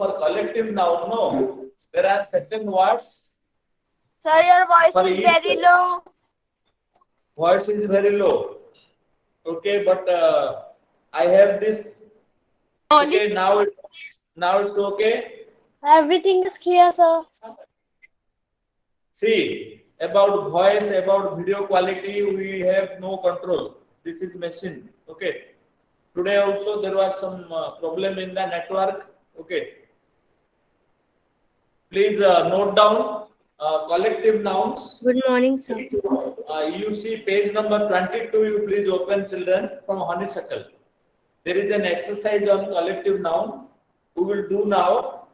for collective noun, no. There are certain words. Sir, your voice For is each very low. voice is very low. Okay, but I have this. Okay, now it's okay. Everything is clear, sir. See, about voice, about video quality, we have no control. This is machine. Okay. Today also there was some problem in the network. Okay. Please note down collective nouns. Good morning, sir. You see page number 22. You please open, children, from Honeysuckle. There is an exercise on collective noun. We will do now.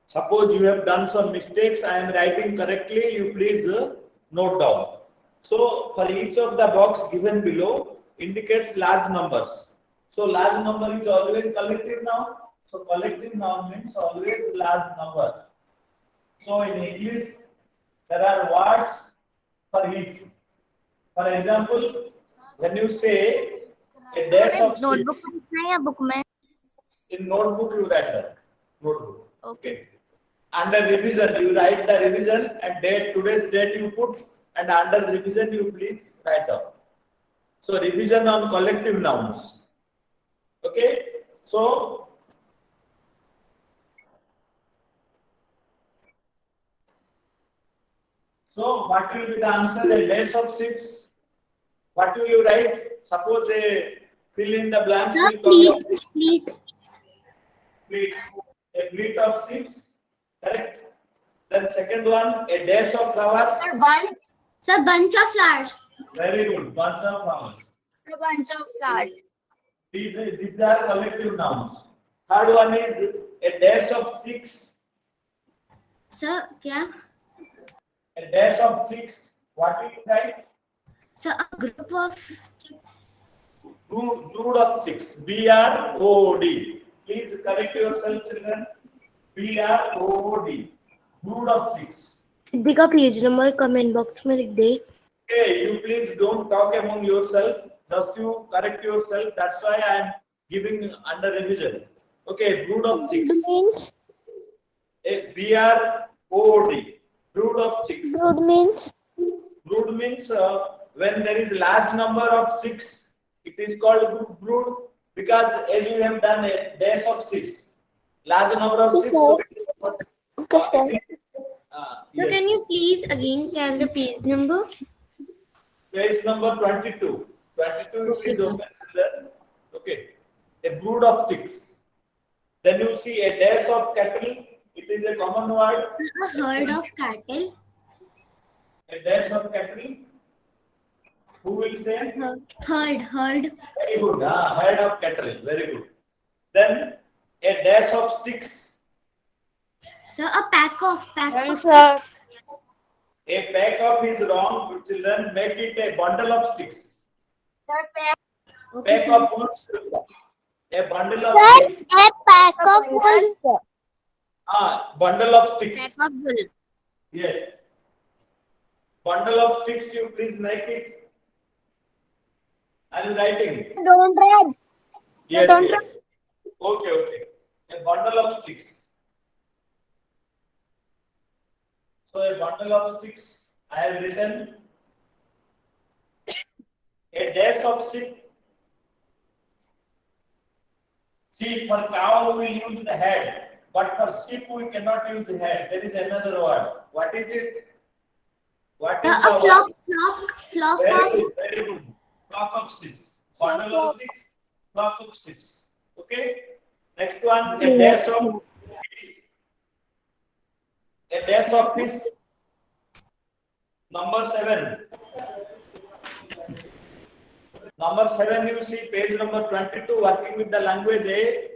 Suppose you have done some mistakes, I am writing correctly, you please note down. So, for each of the box given below indicates large numbers. So, large number is always collective noun. So, collective noun means always large number. So, in English, there are words for each. For example, when you say a dash of notebook six, में लिखना है या book में? in notebook you write that. Notebook. Okay. Under revision, you write the revision and date, today's date you put, and under revision you please write down. So revision on collective nouns. Okay. So what will be the answer? A dash of six. What will you write? Suppose a fill in the blanks will come. Fleet. Fleet. A fleet of six. Correct. Then second one, a dash of flowers. Sir, bunch of flowers. Very good. Bunch of flowers. A bunch of flowers. These are collective nouns. Third one is a dash of six. Sir, क्या? A dash of six. What will you write? Sir, a group of chicks. Brood of chicks. B-R-O-O-D. Please correct yourself, children. B-R-O-O-D. Brood of chicks. सिद्धि का page number comment box में लिख दे. Okay, you please don't talk among yourself. Just you correct yourself. That's why I am giving under revision. Okay, brood of chicks. Means A B-R-O-O-D. Brood of chicks. brood means Brood means when there is large number of six, it is called brood because as you have done a dash of six, large number of six. okay, sir. So can you please again tell the page number? Page number 22. 22 Okay, is sir. open, children. Okay. A brood of chicks. Then you see a dash of cattle. It is a common word. A herd of cattle. A dash of cattle. Who will say? Herd. Very good. Herd of cattle. Very good. Then a dash of sticks. Sir, a pack of. Sir. A pack of is wrong, children. Make it a bundle of sticks. Okay, Pack sir. of wolves. A bundle of Sir, sticks. a pack of wolves. Bundle of sticks. Pack of wool. Yes. Bundle of sticks, you please make it. I am writing. Don't read. Yes, don't yes. Okay. A bundle of sticks. So a bundle of sticks, I have written. A dash of sheep. See, for cow we use the head, but for sheep we cannot use the head. There is another word. What is it? What is A the flock word? of. Very good. Flock of sheep. Bundle of sticks, flock of sheep. Okay. Next one, a dash of fish. A dash of fish. Number 7. Number 7, you see page number 22, working with the language A.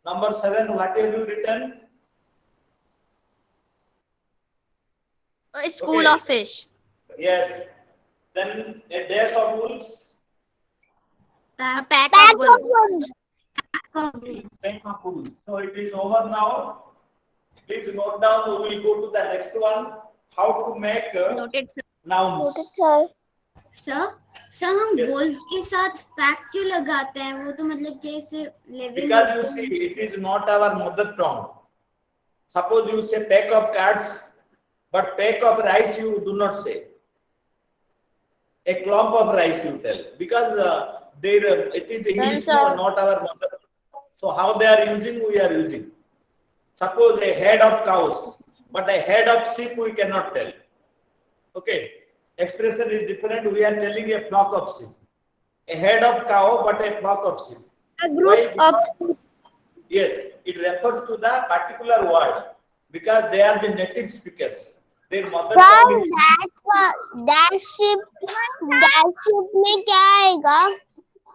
Number 7, what have you written? A school Okay. of fish. Yes. Then a dash of wolves. A pack of wolves. Pack of wolves. So it is over now. Please note down. We will go to the next one. How to make Noted, sir. nouns. Sir. Sir हम Yes. Volts के साथ pack क्यों लगाते हैं? वो तो मतलब जैसे level Because you see, it is not our mother tongue. Suppose you say pack of cards, but pack of rice you do not say. A clump of rice you tell, because it is English, sir. not our mother. So how they are using, we are using. Suppose a head of cows, but a head of sheep we cannot tell. Okay, expression is different. We are telling a flock of sheep. A head of cow, but a flock of sheep. A Why? group of Yes, it refers to the particular word because they are the native speakers. Their mother sir, tongue is that ship में क्या आएगा?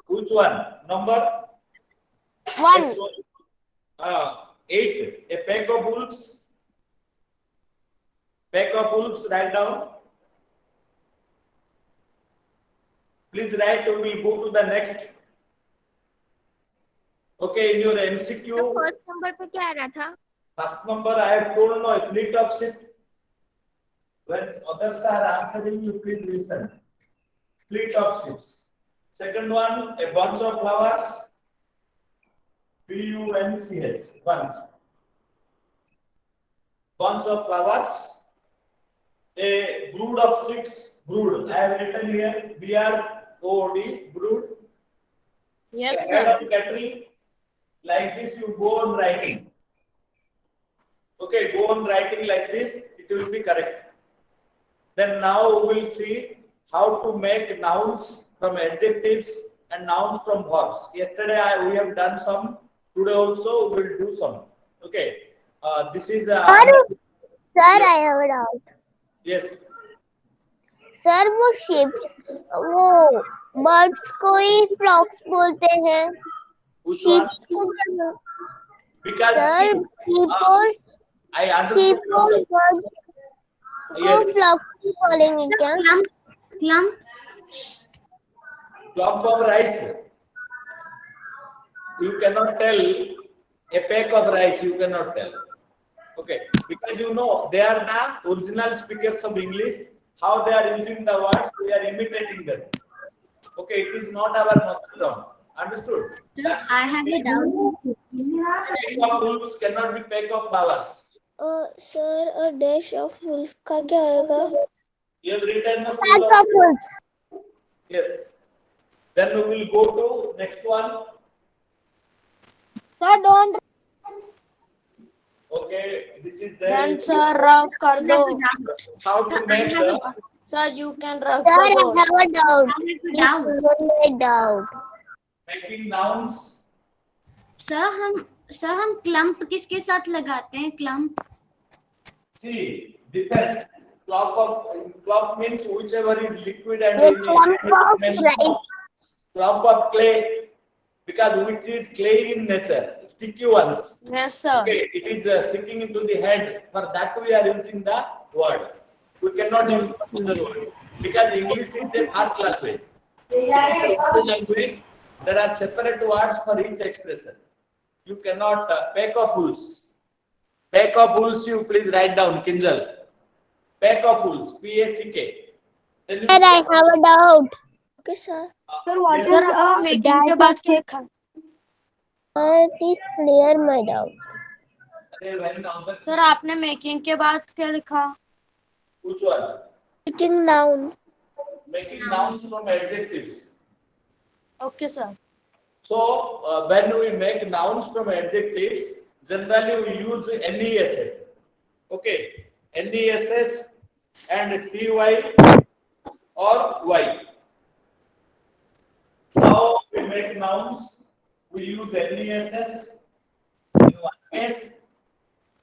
which one? Number One. yes, 8. A pack of wolves. Pack of wolves. Write down. Please write. We will go to the next. Okay, in your MCQ. तो first number पे क्या आ रहा था? First number I have told no, a fleet of ship. When others are answering, you please listen. Fleet of ships. Second one, a bunch of flowers. bunch. Bunch of flowers. A brood of chicks. Brood. I have written here. BROOD. Brood. Yes, A head of cattle. Like this, you go on writing. Okay, go on writing like this. It will be correct. Then now we will see how to make nouns from adjectives and nouns from verbs. Yesterday we have done some. Today also we will do some. Okay. This is the. Sir, I have a doubt. Yes. Sir वो ships वो birds को ही फ्लॉक्स बोलते हैं. Which one? Sheeps को क्या? Because Sir, sheep और I understood. birds को Yes. फ्लॉक्स बोलेंगे क्या? Clump Clump of rice. You cannot tell a peck of rice. You cannot tell. Okay, because you know they are the original speakers of English. How they are using the words, we are imitating them. Okay, it is not our mother tongue. Understood? I have a doubt. Peck of wolves cannot be peck of flowers. Sir, a dash of wolf का क्या होगा? You have written the Pack full of wolves. Yes. Then we will go to next one. Sir, don't. Okay, this is there. Then sir, rough कर दो. How to make the Sir, you can rough Sir, the I board. have a doubt. My doubt. making nouns. Sir हम clump किसके साथ लगाते हैं? Clump See, depends. Clump means whichever is liquid and A clump of rice. Clump of clay, because which is clay in nature, sticky ones. Yes, sir. Okay, it is sticking into the head. For that we are using the word. We cannot use other words because English is a fast language. Language, there are separate words for each expression. You cannot pack of wolves. Pack of wolves, you please write down, Kinjal. Pack of wolves, P-A-C-K. Sir, I have a doubt. Okay, sir. Sir, what Sir, आप making के बाद क्या लिखा? It is clear my doubt. Sir, आपने making के बाद क्या लिखा? Which one? Making noun. Making nouns from adjectives. Okay, sir. So, when we make nouns from adjectives, generally we use NESS. Okay, NESS and TY or Y. Now we make nouns, we use NESS in one case,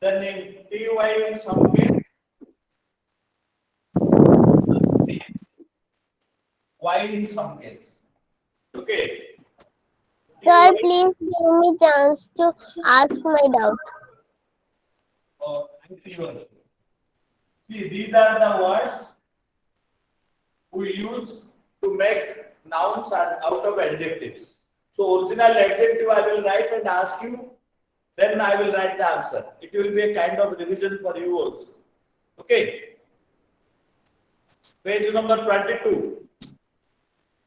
then in TY in some case, Y in some case. Okay. Sir, please give me chance to ask my doubt. See, these are the words we use to make nouns out of adjectives. So original adjective I will write and ask you, then I will write the answer. It will be a kind of revision for you also. Okay. Page number 22.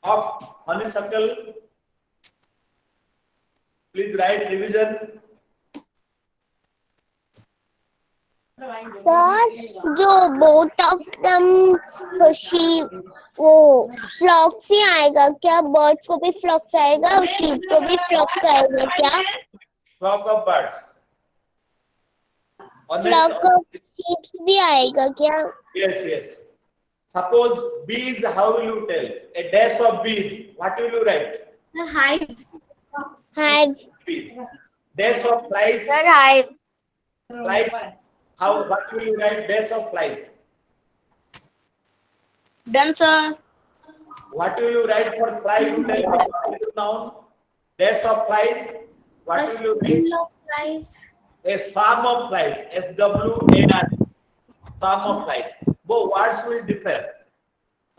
of honeysuckle. Please write revision. Sir जो both of them sheep वो flocks ही आएगा क्या? birds को भी flocks आएगा और sheep को भी flocks आएगा क्या? Flock of birds. flock of sheep भी आएगा क्या? Yes, yes. Suppose bees, how will you tell? A dash of bees. What will you write? The hive. hive. Bees. Dash of flies. Sir, hive. Flies. How? What will you write? Dash of flies. Done, sir. What will you write for fly? You tell me. What will you noun? Dash of flies. What A will you school write? of flies. A swarm of flies. SWAR. Swarm of flies. Both words will differ.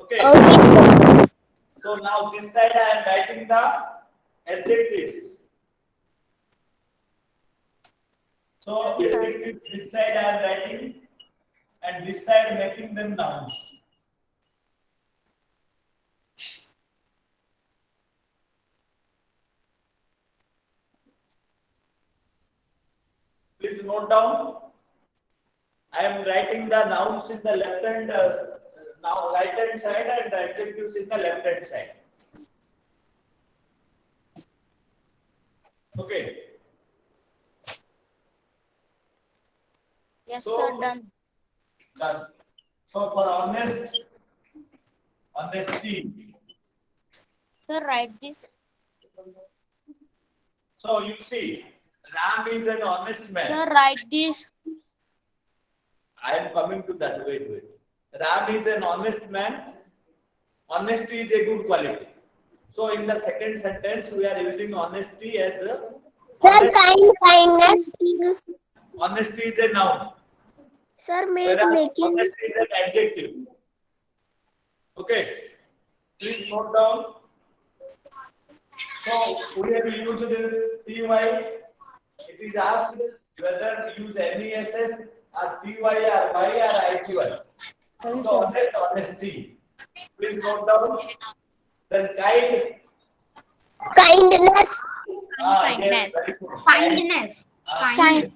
Okay. Okay. So now this side I am writing the adjectives. So adjectives this side I am writing, and this side making them nouns. Please note down. I am writing the nouns in the left hand, now right hand side, and the adjectives in the left hand side. Okay. Yes, So- sir. Done. Done. So for honesty. Sir, write this. So you see, Ram is an honest man. Sir, write this. I am coming to that. Wait. Ram is an honest man. Honesty is a good quality. So in the second sentence, we are using honesty as a. Sir, kindness. Honesty is a noun. Sir, Whereas making. honesty is an adjective. Okay. Please note down. So we have used the TY. It is asked whether use NESS or TY or Y or ITY. So honesty. Please note down. Then Kindness. Yes, very good. Kindness. Kindness.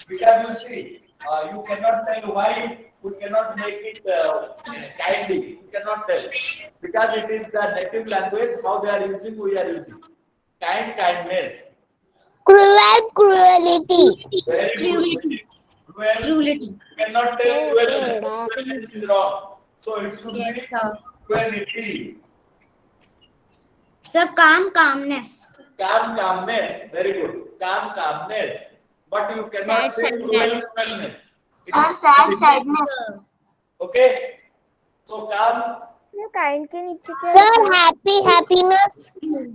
Because you see, you cannot tell why we cannot make it kindly. You cannot tell because it is the native language. How they are using, we are using. Kindness. Cruelty. Very good. Cruelty. You cannot tell cruelness. Cruelness is wrong. So it should Yes, be sir. cruelty. Sir, calmness. Calmness. Very good. Calmness. But you cannot say cruelness. It is sadness. Sir. Okay. So calm. Sir, happiness. Sir,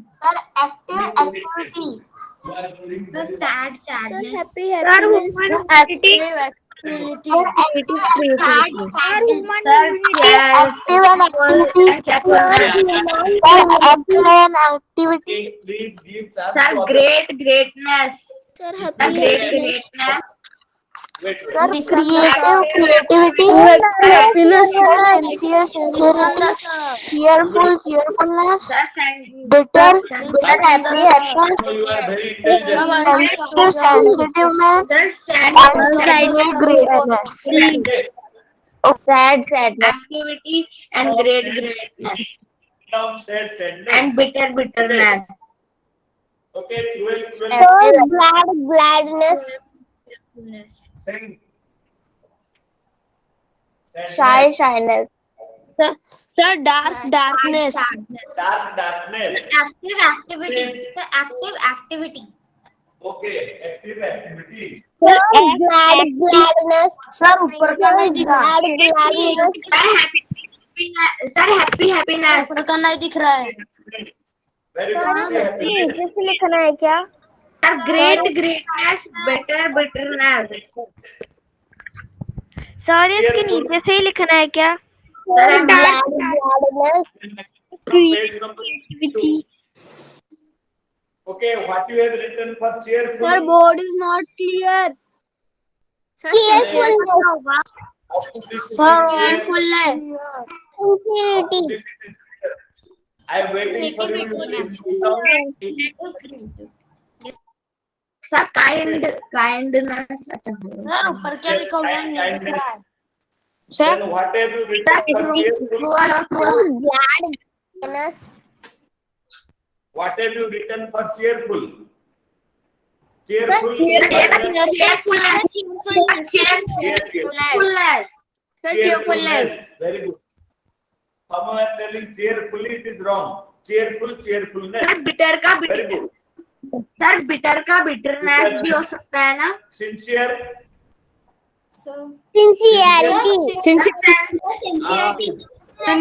activity. You are doing The very sadness. happiness. Activity. Activity. Okay, please give chance to other. Greatness. Sir, Greatness. Wait. creativity. Cheerfulness. Bitter. So you are very intelligent. Sensitiveness. Greatness. Okay. Activity and greatness. Now said sentence. And bitterness. Okay, cruel. Sir, gladness. Sing. Shyness. Sir, darkness. Darkness. Active activity. Sir, active activity. Okay, active activity. Sir, gladness. Sir, ऊपर का नहीं दिख रहा. Gladness. Sir, happiness. ऊपर का नहीं दिख रहा है. Very good. नीचे से लिखना है क्या? Sir, greatness, bitterness. सर इसके नीचे से ही लिखना है क्या? Sir, Gladness. Page number 2. Okay, what you have written for cheerful? board is not clear. Cheerfulness. How this is Sir, clear? Cheerfulness. How Infinity. this is clear? I am waiting for you. You please note down. Sir, kindness. अच्छा हो. Sir, ऊपर क्या लिखा हुआ है? नहीं दिख रहा है. Sir, Then what have you written for cheerful? cruel or cruel. Gladness. What have you written for cheerful? Cheerful. Cheerfulness. Yes, yes. Cheerfulness. Sir, cheerfulness. Very good. Some are telling cheerfully, it is wrong. Cheerful, cheerfulness. Sir, bitter का Very good. Sir, bitter का bitterness भी हो सकता है ना? Sincere. Sincerity. Sincerity. Sincerity. Sir,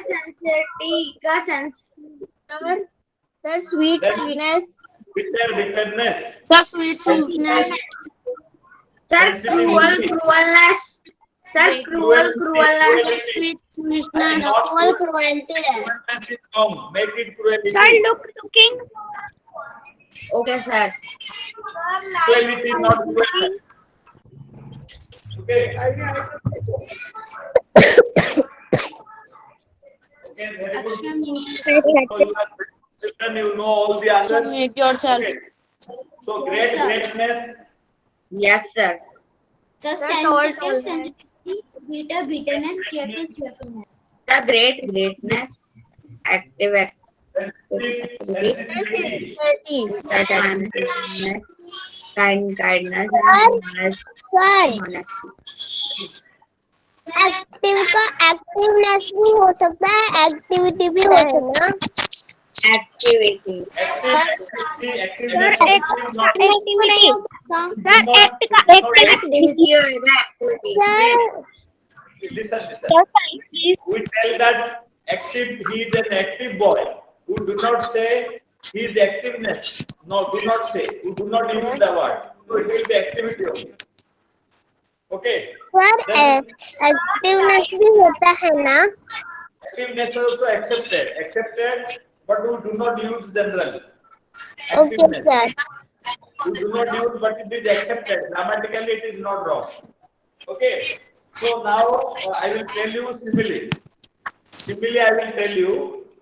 sincerity का Sir, sweetness. Bitterness. Sir, sweetness. Sir, cruelness. Sir, cruelness. Sir, sweetness. All cruelty. Cruelness is wrong. Make it cruelty. looking. Okay, sir. Cruelty, not cruelness. Okay. Okay, very good. So you are children, you know all the answers. Submit yourself. Okay. So greatness. Yes, sir. So Sir, sensitive, sensitivity, bitterness, cheerfulness. The greatness. Active. Sensitivity. Kindness. Sir, active का activeness भी हो सकता है, activity भी हो सकता है. Activity. Activity. Listen. We tell that active, he is an active boy. We do not say his activeness. No, do not say. We do not use the word. So it will be activity only. Okay. Sir activeness भी होता है ना. Activeness is also accepted, but we do not use general. Okay Activeness. Sir. We do not use, but it is accepted. Grammatically, it is not wrong. Okay. So now I will tell you simile. Simile, I will tell you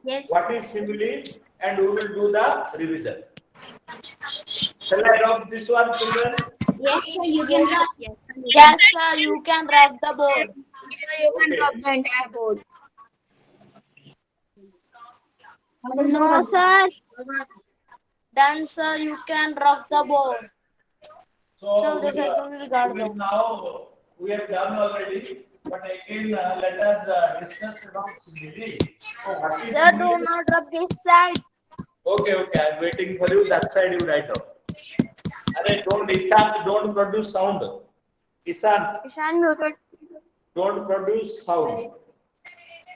Yes. what is simile, and we will do the revision. Shall I drop this one, children? Yes, sir, you can write. Yes, sir, you can write the board. You can drop the entire board. No sir. Then, sir, you can rough the board. So So this will guard we them. now we have done already, but again let us discuss about simile. So what is Sir, do simile? not rub this side. Okay, I'm waiting for you. That side you write off. Arey, don't produce sound. Ishan, don't produce sound.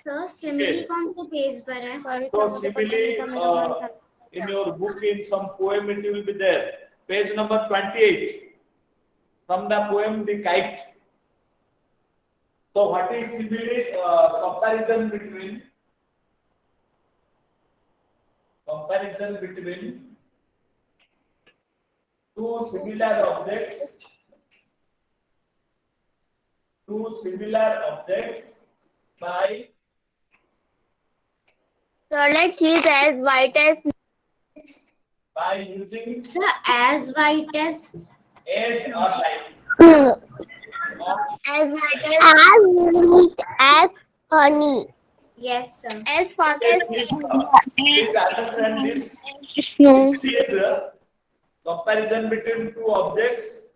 So simile कौन से page पर है? So simile in your book, in some poem, it will be there. Page number 28. From the poem, The Kite. So what is simile? Comparison between two similar objects by So let's use as white as. using Sir, as white as. or like. As sweet as honey. Yes, sir. As fast as. Please understand this. No. This is a comparison between two objects,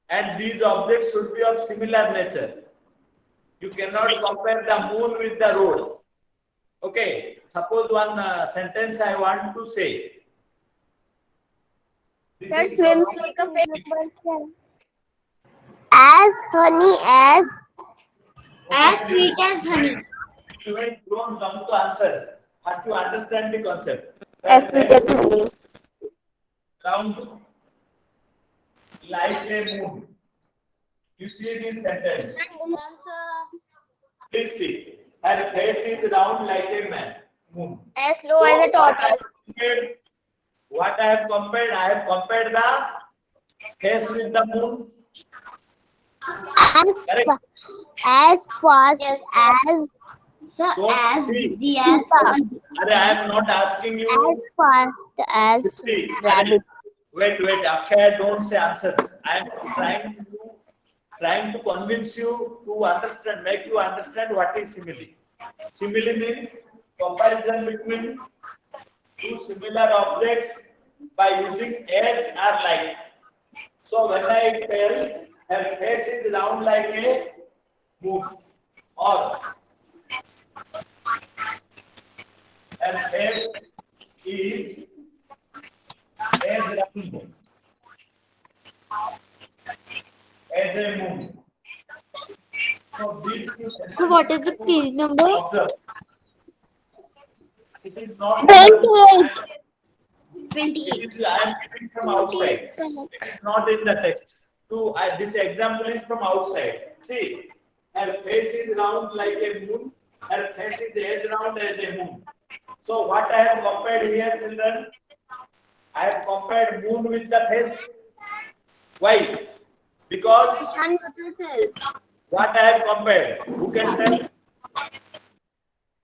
and these objects should be of similar nature. You cannot compare the moon with the road. Okay, suppose one sentence I want to say. This Sir, is swim from- like a fish. As honey As sweet as honey. You don't jump to answers. Have to understand the concept. as sweet as honey. Round like a moon. You see this sentence. Please see. Her face is round like a moon. As low as a tortoise. What I have compared? I have compared the face with the moon. Correct. As fast as Sir, Don't as see. busy as I am not asking you. As fast as See, rabbit. wait, Akshay, don't say answers. I am trying to convince you to understand, make you understand what is simile. Simile means comparison between two similar objects by using as or like. So when I tell her face is round like a moon, or her face is as round as a moon. So these two sentences. So what is the page number? Observe. It is not 28. 28. It is, I am giving from outside. It is not in the text. This example is from outside. See, her face is round like a moon. Her face is as round as a moon. So what I have compared here, children? I have compared moon with the face. Why? Because what I have compared. Who can tell?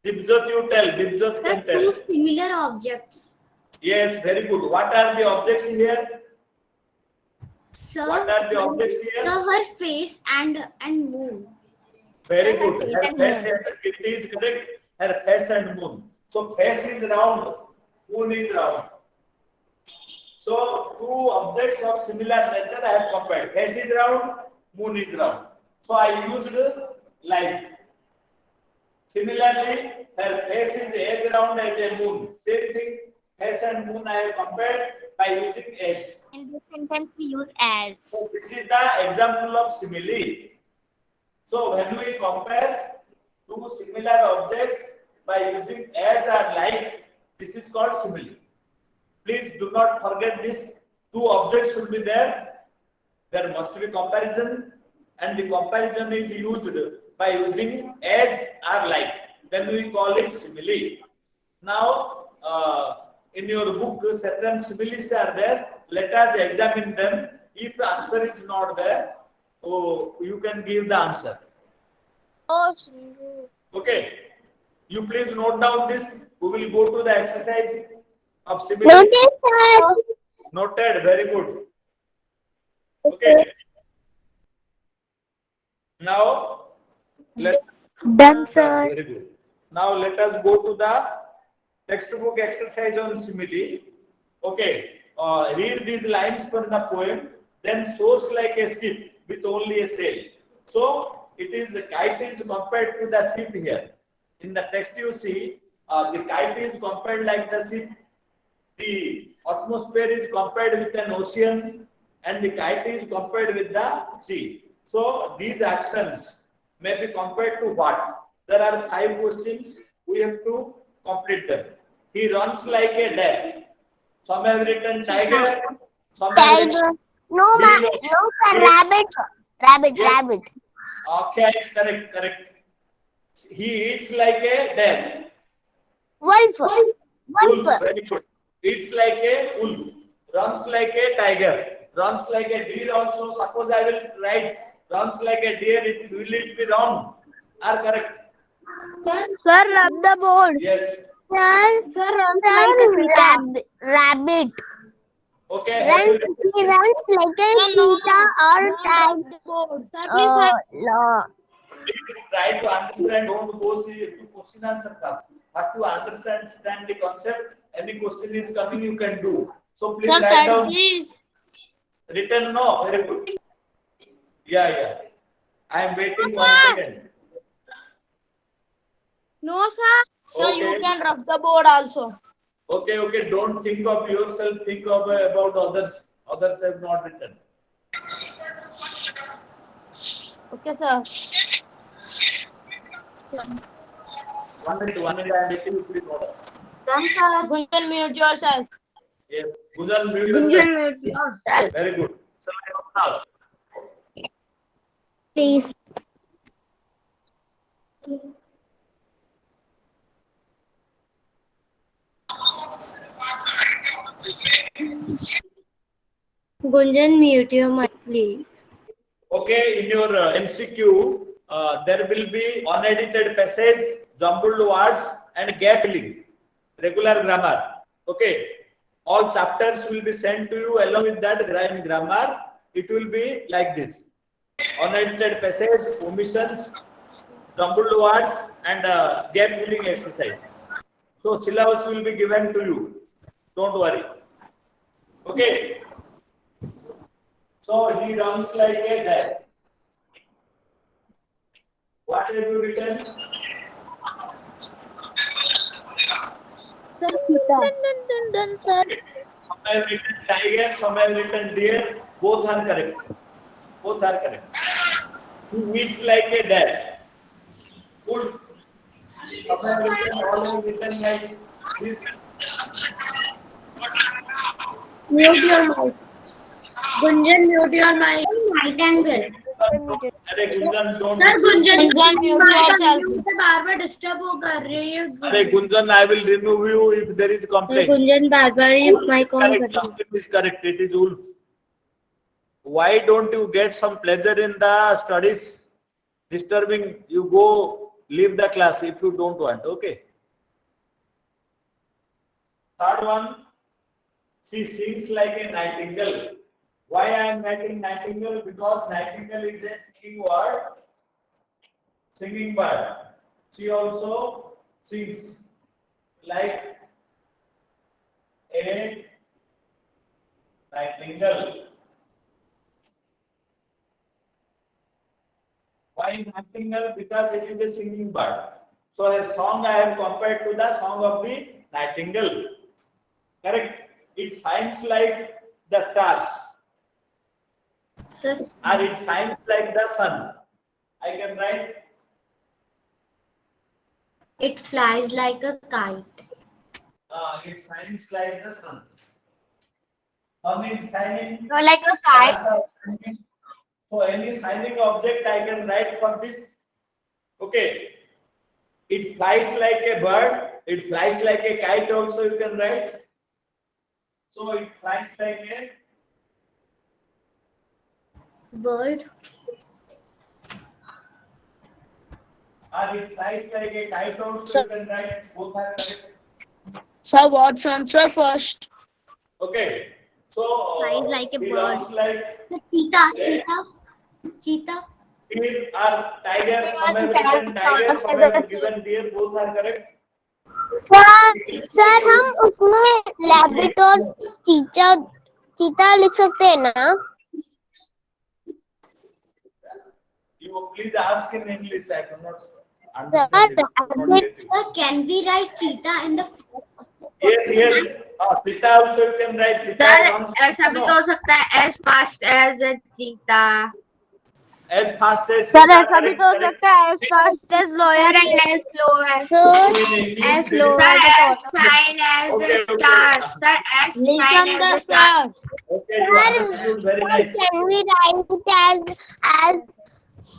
Dibjot, you tell. Dibjot Sir, can tell. two similar objects. Yes, very good. What are the objects here? Sir, What are the objects here? sir, her face and moon. Very good. Her face and it is correct. Her face and moon. So face is round, moon is round. So two objects of similar nature I have compared. Face is round, moon is round. So I used like. Similarly, her face is as round as a moon. Same thing. Face and moon I have compared by using as. In this sentence, we use as. So this is the example of simile. So when we compare two similar objects by using as or like, this is called simile. Please do not forget this. Two objects should be there. There must be comparison, and the comparison is used by using as or like. Then we call it simile. Now, in your book, certain similes are there. Let us examine them. If the answer is not there, you can give the answer. Oh, Okay. You please note down this. We will go to the exercise of simile. Notice that. Noted. Very good. Okay. Now, Done, sir. very good. Now let us go to the textbook exercise on simile. Okay. Read these lines from the poem. Then soars like a ship with only a sail. So it is the kite is compared to the ship here. In the text you see the kite is compared like the ship. The atmosphere is compared with an ocean, and the kite is compared with the sea. So these actions may be compared to what? There are 5 questions. We have to complete them. He runs like a dash. Some have written tiger. Some have written Tiger. No, sir. Yes. Rabbit. Rabbit. Yes. Rabbit. Okay, it's correct. He eats like a dash. Wolf. Wolf. Wolf. Very good. Eats like a wolf. Runs like a tiger. Runs like a deer also. Suppose I will write runs like a deer. Will it be wrong? Are correct? Sir, rub the board. Yes. Sir, rabbit. Okay. Have you written He runs like a cheetah or tiger. No. Please try to understand. Don't go see to question answer first. Have to understand the concept. Any question is coming, you can do. So please sir, write side down. please. Written no. Very good. Yeah. I am waiting 1 second. No, sir. Sir, you Okay. can rub the board also. Okay. Don't think of yourself. Think of about others. Others have not written. Okay, sir. 1 minute. I am waiting. You please note. Done, sir. Gunjan, mute yourself. Yes. Gunjan, mute yourself. Very good. So now. Please. Gunjan, mute your mic, please. Okay, in your MCQ, there will be unedited passage, jumbled words, and gap filling, regular grammar. Okay. All chapters will be sent to you along with that in grammar. It will be like this: unedited passage, omissions, jumbled words, and gap filling exercise. So syllabus will be given to you. Don't worry. Okay. So he runs like a dash. What have you written? sir. Some have written tiger, some have written deer. Both are correct. Both are correct. He eats like a dash. Good. Some have written, all have written like this. Mute your mic. Gunjan, mute your mic. Right angle. अरे Gunjan don't. Sir, Gunjan, Gunjan, mute yourself. बार-बार disturb वो कर रही है. अरे Gunjan, I will remove you if there is complaint. Gunjan बार-बार ये mic on कर Correct. रही है. Something is correct. It is wolf. Why don't you get some pleasure in the studies? Disturbing, you go leave the class if you don't want. Okay. Third one, she sings like a nightingale. Why I am writing nightingale? Because nightingale is a singing word, singing bird. She also sings like a nightingale. Why nightingale? Because it is a singing bird. So her song I have compared to the song of the nightingale. Correct. It shines like the stars, Sir, or it shines like the sun. I can write. It flies like a kite. It shines like the sun. Sun is shining. So like a kite. Stars are shining. So any shining object I can write for this. Okay. It flies like a bird. It flies like a kite also you can write. So it flies like a Bird. or it flies like a kite also you can write. Both are correct. Sir, what's answer first? Okay. So Flies like a he bird. runs like The cheetah. Cheetah. deer or tiger. Some have written tiger, some have given deer. Both are correct. Sir हम उसमें rabbit और चीता लिख सकते हैं ना? You please ask in English. I cannot Sir, understand it. I cannot get it. Sir, can we write cheetah in the Yes. Cheetah also you can write. Cheetah Sir, runs. ऐसा भी तो हो सकता है as fast as a cheetah. As fast as. Sir cheetah, ऐसा भी correct, तो हो correct. सकता है as fast as lawyer and as slow as So sir in English, as there slow is- Sir, as shine as Okay, a okay. star. Sir, as shine listen as the a star. sir. Okay, you understood very nice. Can we write it as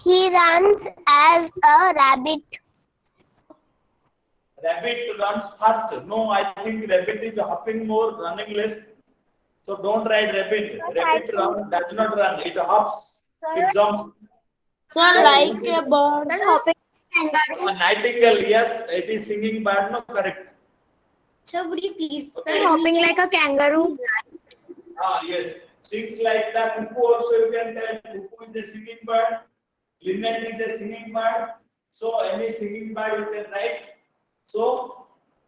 he runs as a rabbit? Rabbit runs fast. No, I think rabbit is hopping more, running less. So don't write rabbit. Rabbit does not run. It hops. It jumps. Sir, like a bird. Sir, hopping A nightingale, yes, it is singing bird. No, correct. Sir, would you please Okay. hopping like a kangaroo. Yes. Things like the cuckoo also you can tell. Cuckoo is a singing bird. Linnet is a singing bird. So any singing bird you can write. So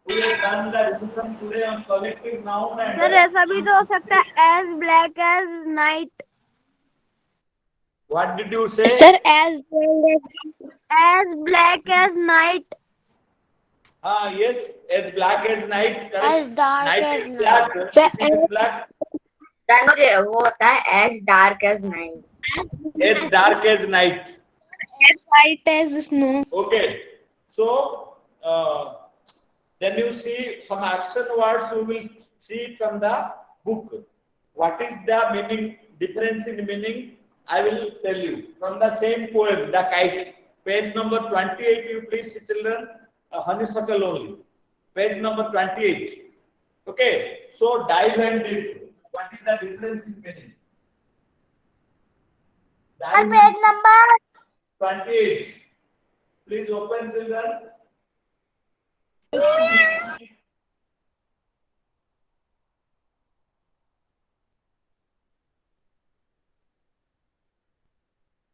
we have done the revision today on collective noun and. Sir ऐसा भी तो हो सकता है as black as night. What did you say? Sir, as black as night. Yes, as black as night. Correct. As dark night as is night. black. It is black. Sir वो होता है as dark as night. As dark as night. As white as snow. Okay. So then you see some action words you will see from the book. What is the meaning, difference in meaning? I will tell you. From the same poem, The Kite, page number 28, you please see children, honeysuckle only. Page number 28. Okay. So dive and dip. What is the difference in meaning? Dive Page number 28. Please open, children.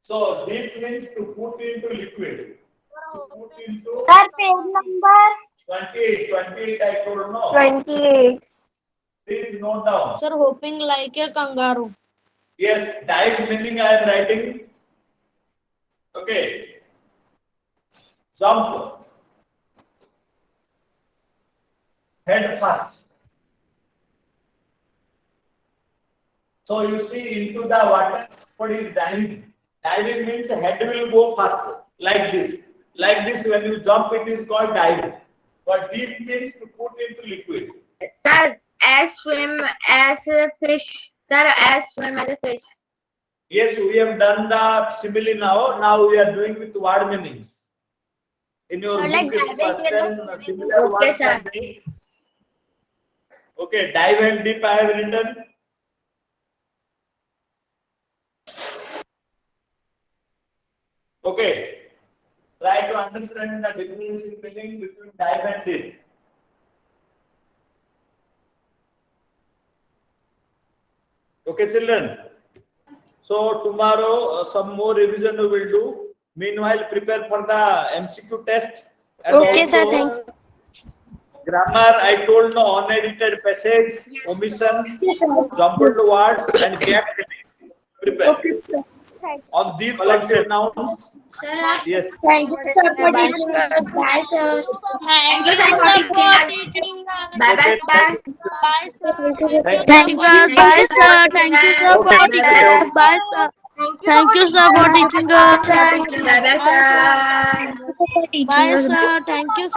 So this means to put into liquid. To put into Sir, page number 28 I told no. 28. Please note down. Sir, hopping like a kangaroo. Yes, dive meaning I am writing. Okay. Jump. Head first. So you see into the water, what is diving? Diving means head will go first, like this. Like this, when you jump, it is called diving. But deep means to put into liquid. Sir, as swim as a fish. Sir, as swim as a fish. Yes, we have done the simile now. Now we are doing with word meanings. In your So, like book, diving certain is similar Okay, words are sir. there. Okay, dive and dip I have written. Okay, try to understand the difference in meaning between dive and dip. Okay, children. So tomorrow some more revision we will do. Meanwhile, prepare for the MCQ test. And Okay, sir, also thank grammar. I told no unedited passage, omission, Yes, sir. jumbled words, and gap filling. Prepare Okay, sir. on these collective nouns. Sir, Yes. Thank you, sir, for teaching us. Bye, sir. Thank you, sir, sir, for for teaching teaching us. Bye bye, Okay. sir. Bye, sir. Thank Thank you. you, sir, for Bye, teaching us. sir. Thank you, sir, Okay. for teaching us. Bye, sir. Thank you, sir, for teaching us. Bye bye, Bye, sir. sir. Bye, sir. Thank you.